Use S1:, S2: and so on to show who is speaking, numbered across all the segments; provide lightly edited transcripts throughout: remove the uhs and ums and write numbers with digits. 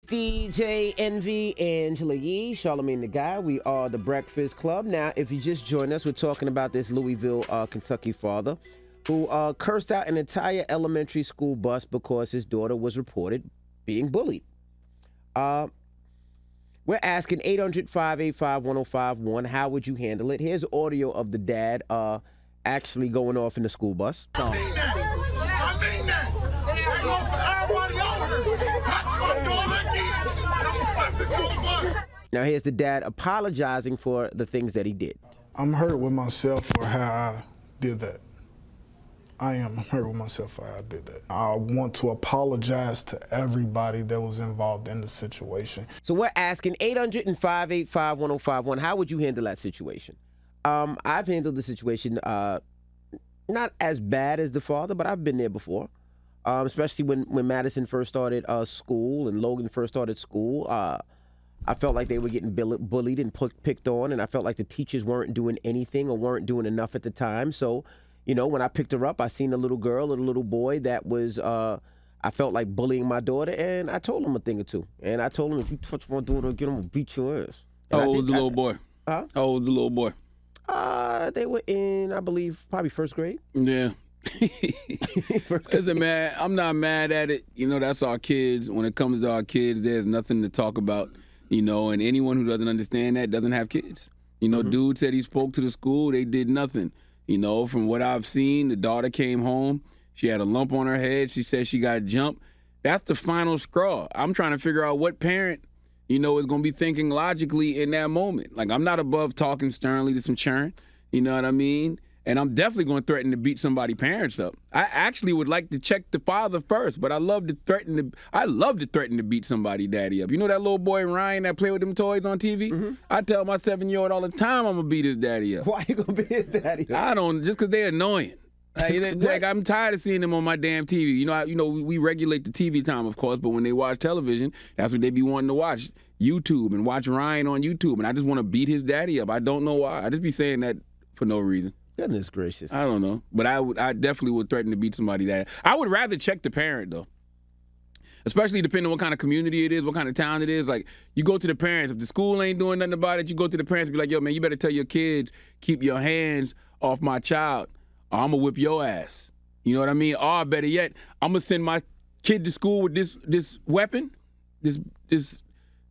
S1: DJ Envy, Angela Yee, Charlamagne the Guy. We are the Breakfast Club. Now, if you just joined us, we're talking about this Louisville, Kentucky father who cursed out an entire elementary school bus because his daughter was reported being bullied. We're asking 800-585-1051, how would you handle it? Here's audio of the dad actually going off in the school bus.
S2: I mean that. I know for everybody over here. Touch my daughter again, and I'm gonna flip this whole bus.
S1: Now here's the dad apologizing for the things that he did.
S3: I'm hurt with myself for how I did that. I am hurt with myself for how I did that. I want to apologize to everybody that was involved in the situation.
S1: So we're asking 800-585-1051, how would you handle that situation? I've handled the situation not as bad as the father, but I've been there before. Especially when Madison first started school and Logan first started school. I felt like they were getting bullied and picked on, and I felt like the teachers weren't doing anything or weren't doing enough at the time. So, you know, when I picked her up, I seen a little girl and a little boy that was, I felt like bullying my daughter, and I told him a thing or two. And I told him, if you touch my daughter again, I'm going to beat your ass.
S4: How old was the little boy?
S1: Huh?
S4: How old was the little boy?
S1: They were in, I believe, probably first grade.
S4: Yeah. Listen, man, I'm not mad at it. You know, that's our kids. When it comes to our kids, there's nothing to talk about, you know, and anyone who doesn't understand that doesn't have kids. You know, dude said he spoke to the school. They did nothing. You know, from what I've seen, the daughter came home. She had a lump on her head. She said she got jumped. That's the final straw. I'm trying to figure out what parent, you know, is going to be thinking logically in that moment. Like, I'm not above talking sternly to some churn. You know what I mean? And I'm definitely going to threaten to beat somebody's parents up. I actually would like to check the father first, but I love to threaten to beat somebody's daddy up. You know that little boy Ryan that play with them toys on TV? I tell my 7-year-old all the time I'm going to beat his daddy up.
S1: Why you going to beat his daddy up?
S4: I don't, just because they're annoying. Like, I'm tired of seeing them on my damn TV. You know, we regulate the TV time, of course, but when they watch television, that's what they be wanting to watch, YouTube, and watch Ryan on YouTube. And I just want to beat his daddy up. I don't know why. I just be saying that for no reason.
S1: Goodness gracious.
S4: I don't know. But I definitely would threaten to beat somebody that. I would rather check the parent, though. Especially depending on what kind of community it is, what kind of town it is. Like, you go to the parents. If the school ain't doing nothing about it, you go to the parents and be like, yo, man, you better tell your kids, keep your hands off my child, or I'm going to whip your ass. You know what I mean? Or better yet, I'm going to send my kid to school with this weapon, this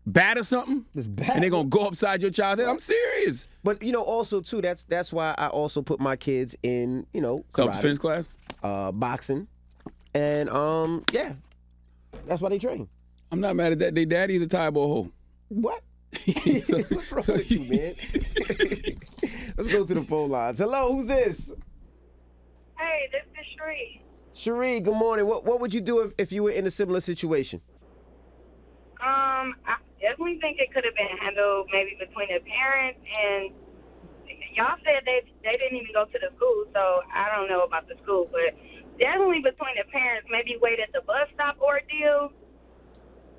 S4: bat or something, and they're going to go upside your child's head. I'm serious.
S1: But, you know, also, too, that's why I also put my kids in, you know,
S4: self-defense class,
S1: boxing, and, yeah, that's why they train.
S4: I'm not mad at that. They daddy is a tie ball hoe.
S1: What? What's wrong with you, man? Let's go to the phone lines. Hello, who's this?
S5: Hey, this is Cherie.
S1: Cherie, good morning. What would you do if you were in a similar situation?
S5: I definitely think it could have been handled maybe between the parents, and y'all said they didn't even go to the school, so I don't know about the school, but definitely between the parents, maybe wait at the bus stop ordeal,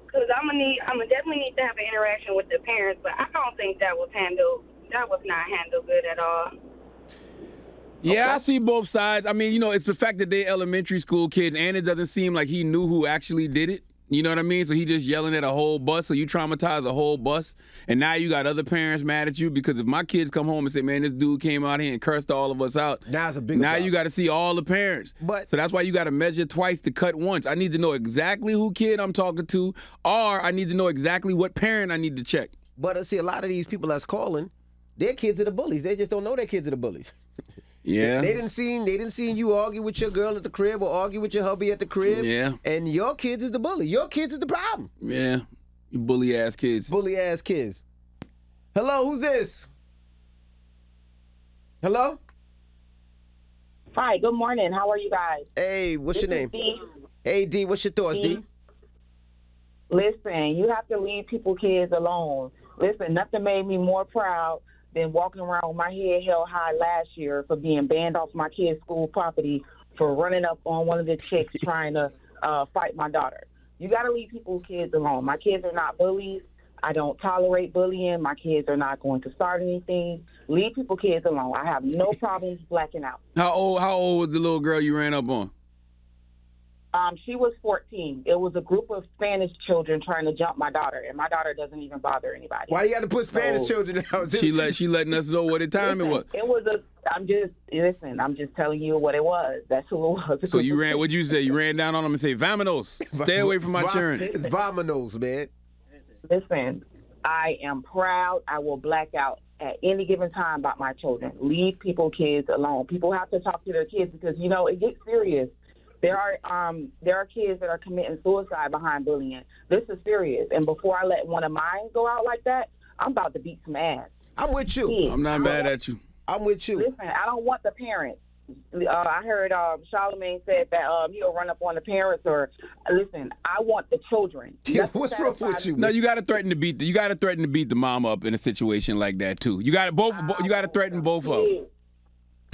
S5: because I'm gonna definitely need to have an interaction with the parents, but I don't think that was not handled good at all.
S4: Yeah,
S1: okay.
S4: I see both sides. I mean, you know, it's the fact that they're elementary school kids, and it doesn't seem like he knew who actually did it. You know what I mean? So he just yelling at a whole bus, so you traumatize a whole bus, and now you got other parents mad at you because if my kids come home and say, man, this dude came out here and cursed all of us out,
S1: now
S4: you got to see all the parents. So that's why you got to measure twice to cut once. I need to know exactly who kid I'm talking to, or I need to know exactly what parent I need to check.
S1: But see, a lot of these people that's calling, their kids are the bullies. They just don't know their kids are the bullies.
S4: Yeah.
S1: They didn't see you argue with your girl at the crib or argue with your hubby at the crib.
S4: Yeah.
S1: And your kids is the bully. Your kids is the problem.
S4: Yeah. You bully ass kids.
S1: Bully ass kids. Hello, who's this? Hello?
S6: Hi, good morning. How are you guys?
S1: Hey, what's your name?
S6: D.
S1: Hey, D, what's your thoughts, D?
S6: Listen, you have to leave people's kids alone. Listen, nothing made me more proud than walking around with my head held high last year for being banned off my kid's school property for running up on one of the chicks trying to fight my daughter. You got to leave people's kids alone. My kids are not bullies. I don't tolerate bullying. My kids are not going to start anything. Leave people's kids alone. I have no problems blacking out.
S4: How old was the little girl you ran up on?
S6: She was 14. It was a group of Spanish children trying to jump my daughter, and my daughter doesn't even bother anybody.
S1: Why you got to put Spanish children out?
S4: She letting us know what the time it was.
S6: It was I'm just telling you what it was. That's who it was.
S4: So you ran, what'd you say? You ran down on them and say, "Vamonos, stay away from my children."
S1: It's vamonos, man.
S6: Listen, I am proud. I will black out at any given time about my children. Leave kids alone. People have to talk to their kids because, it gets serious. There are kids that are committing suicide behind bullying. This is serious. And before I let one of mine go out like that, I'm about to beat some ass.
S1: I'm with you.
S6: Yeah.
S4: I'm not mad at you.
S1: I'm with you.
S6: Listen, I don't want the parents. I heard Charlamagne said that he'll run up on the parents. Listen, I want the children.
S1: What's wrong with you?
S4: No, you got to threaten to beat the mom up in a situation like that too. You got to threaten both of them.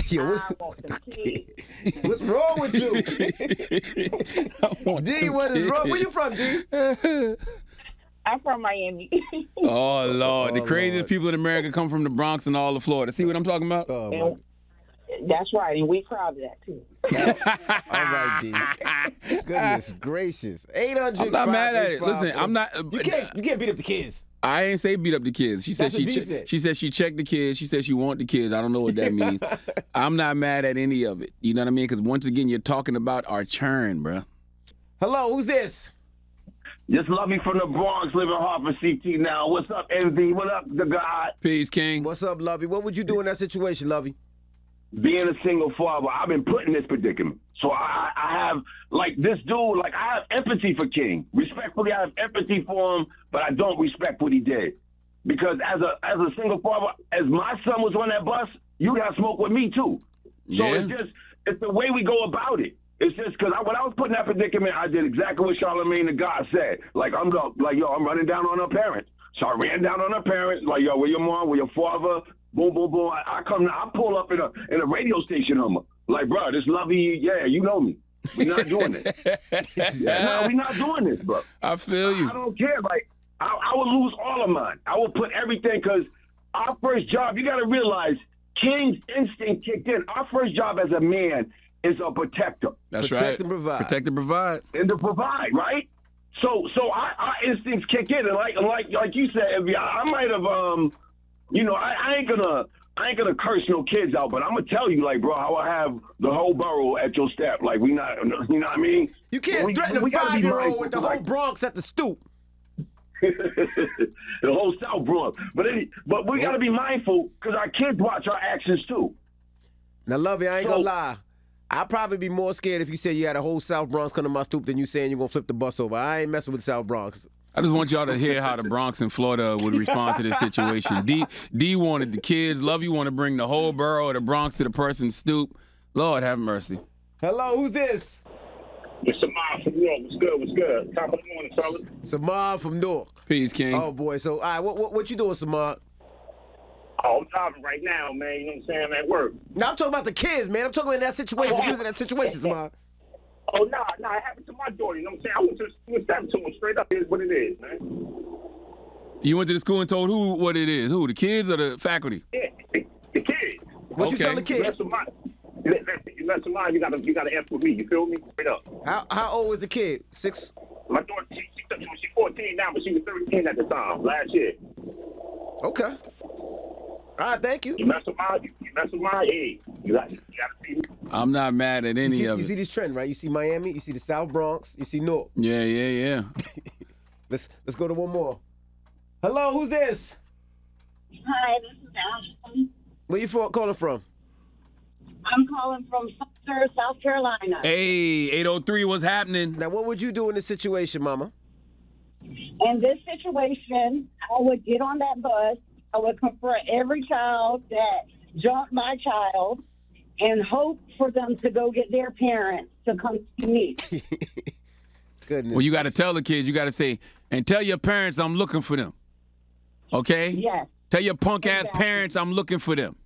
S1: Yo, what's wrong with you? D, what is wrong? Where you from, D?
S6: I'm from Miami.
S4: Oh, Lord. The craziest people in America come from the Bronx and all of Florida. See what I'm talking about?
S6: That's right, and we proud of that, too.
S1: All right, D. Goodness gracious. 800.
S4: I'm not mad at it. Listen, I'm not.
S1: You can't beat up the kids.
S4: I ain't say beat up the kids. She said she said she checked the kids. She said she want the kids. I don't know what that means. I'm not mad at any of it. You know what I mean? Because once again, you're talking about our churn, bruh.
S1: Hello, who's this?
S7: Just Lovey from the Bronx, living hard for CT now. What's up, MV? What up, the God?
S4: Peace, King.
S1: What's up, Lovey? What would you do in that situation, Lovey?
S7: Being a single father, I've been put in this predicament. So I have, like, this dude, like, I have empathy for King. Respectfully, I have empathy for him, but I don't respect what he did. Because as a single father, as my son was on that bus, you got smoke with me, too. So it's the way we go about it. It's just because when I was put in that predicament, I did exactly what Charlamagne the God said. Like, I'm running down on her parents. So I ran down on her parents, like, yo, where your mom, where your father? Boom, boom, boom. I pull up in a radio station Hummer. Like, bro, this Lovey, yeah, you know me. We're not doing this. No, we're not doing this, bro.
S4: I feel you.
S7: I don't care. Like, I would lose all of mine. I would put everything, because our first job, you got to realize, King's instinct kicked in. Our first job as a man is a protector.
S4: That's right.
S1: Protect and provide.
S4: Protect and provide.
S7: And to provide, right? So our instincts kick in, and like you said, I might have I ain't gonna curse no kids out, but I'm gonna tell you, like, bro, I will have the whole borough at your step. Like, you know what I mean?
S1: You can't threaten a 5-year-old with the whole Bronx at the stoop.
S7: The whole South Bronx. But we gotta be mindful, because our kids watch our actions too.
S1: Now, Lovey, I ain't gonna lie. I'd probably be more scared if you said you had a whole South Bronx come to my stoop than you saying you're gonna flip the bus over. I ain't messing with South Bronx.
S4: I just want y'all to hear how the Bronx and Florida would respond to this situation. D wanted the kids. Lovey want to bring the whole borough of the Bronx to the person's stoop. Lord have mercy.
S1: Hello, who's this?
S8: It's Samad from New York. What's good? What's good? Top of the morning, fellas.
S1: Samad from Newark.
S4: Peace, King.
S1: Oh, boy. So, all right, what you doing, Samad?
S8: Oh, I'm driving right now, man. You know what I'm saying? I'm at work.
S1: No, I'm talking about the kids, man. I'm talking about that situation. You was in that situation, Samad.
S8: Oh, nah, it happened to my daughter. You know what I'm saying? I went to him straight up. Here's what it is, man.
S4: You went to the school and told who what it is? Who, the kids or the faculty?
S8: Yeah, the kids.
S1: What you tell the kids?
S8: You mess with mine, you gotta F with me. You feel me? Straight up.
S1: How old was the kid? 6?
S8: My daughter, she's 14 now, but she was 13 at the time, last year.
S1: Okay. All right, thank you.
S8: You mess with mine, hey, you gotta see me.
S4: I'm not mad at any of it.
S1: You see this trend, right? You see Miami, you see the South Bronx, you see Newark.
S4: Yeah.
S1: Let's go to one more. Hello, who's this?
S9: Hi, this is Ashley.
S1: Where you calling from?
S9: I'm calling from Sumter, South Carolina.
S4: Hey, 803, what's happening?
S1: Now, what would you do in this situation, Mama?
S9: In this situation, I would get on that bus. I would confront every child that jumped my child and hope for them to go get their parents to come to me.
S1: Goodness.
S4: Well, you got to tell the kids, you got to say, and tell your parents I'm looking for them. Okay?
S9: Yes.
S4: Tell your punk-ass parents I'm looking for them.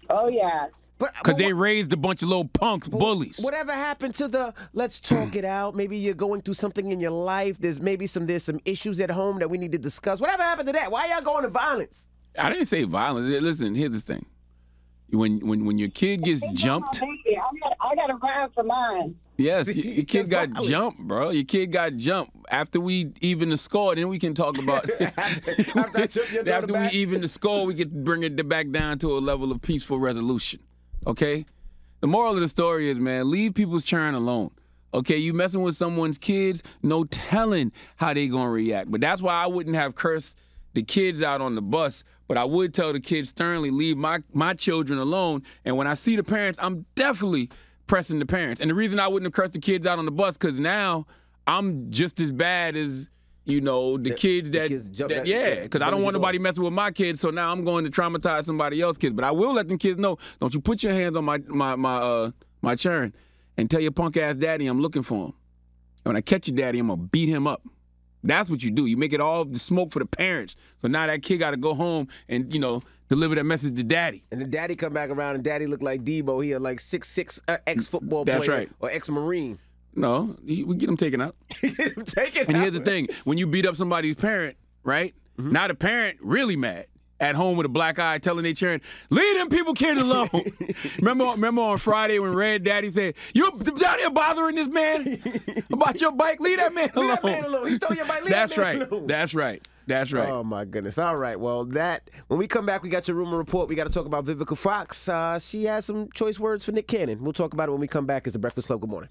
S9: Oh, yeah.
S4: Because they raised a bunch of little punks, bullies.
S1: Whatever happened to the let's talk it out? Maybe you're going through something in your life. There's some issues at home that we need to discuss. Whatever happened to that? Why y'all going to violence?
S4: I didn't say violence. Listen, here's the thing. When your kid gets jumped.
S9: I got got to ride for mine.
S4: Yes, your kid got jumped, bro. Your kid got jumped. After we even the score, then we can talk about after we even the score, we can bring it back down to a level of peaceful resolution. Okay? The moral of the story is, man, leave people's churn alone. Okay, you messing with someone's kids, no telling how they gonna react. But that's why I wouldn't have cursed the kids out on the bus, but I would tell the kids sternly, leave my children alone. And when I see the parents, I'm definitely pressing the parents. And the reason I wouldn't have cursed the kids out on the bus, because now I'm just as bad as, you know, the kids that yeah, because I don't want nobody messing with my kids, so now I'm going to traumatize somebody else's kids. But I will let them kids know, don't you put your hands on my churn, and tell your punk ass daddy I'm looking for him. And when I catch your daddy, I'm gonna beat him up. That's what you do. You make it all the smoke for the parents. So now that kid got to go home and, you know, deliver that message to daddy.
S1: And the daddy come back around and daddy look like Debo. He a like 6'6" ex-football player.
S4: That's right.
S1: Or ex-Marine.
S4: No, we get him taken out. And here's the thing. When you beat up somebody's parent, right, now the parent really mad. At home with a black eye telling their children, leave them people kids alone. remember on Friday when Red Daddy said, you out here bothering this man about your bike? Leave that man alone.
S1: Leave that man alone. He stole your bike. Leave
S4: That's
S1: that man
S4: right.
S1: alone.
S4: That's right. That's right.
S1: Oh, my goodness. All right. Well, when we come back, we got your rumor report. We got to talk about Vivica Fox. She has some choice words for Nick Cannon. We'll talk about it when we come back. It's The Breakfast Club. Good morning.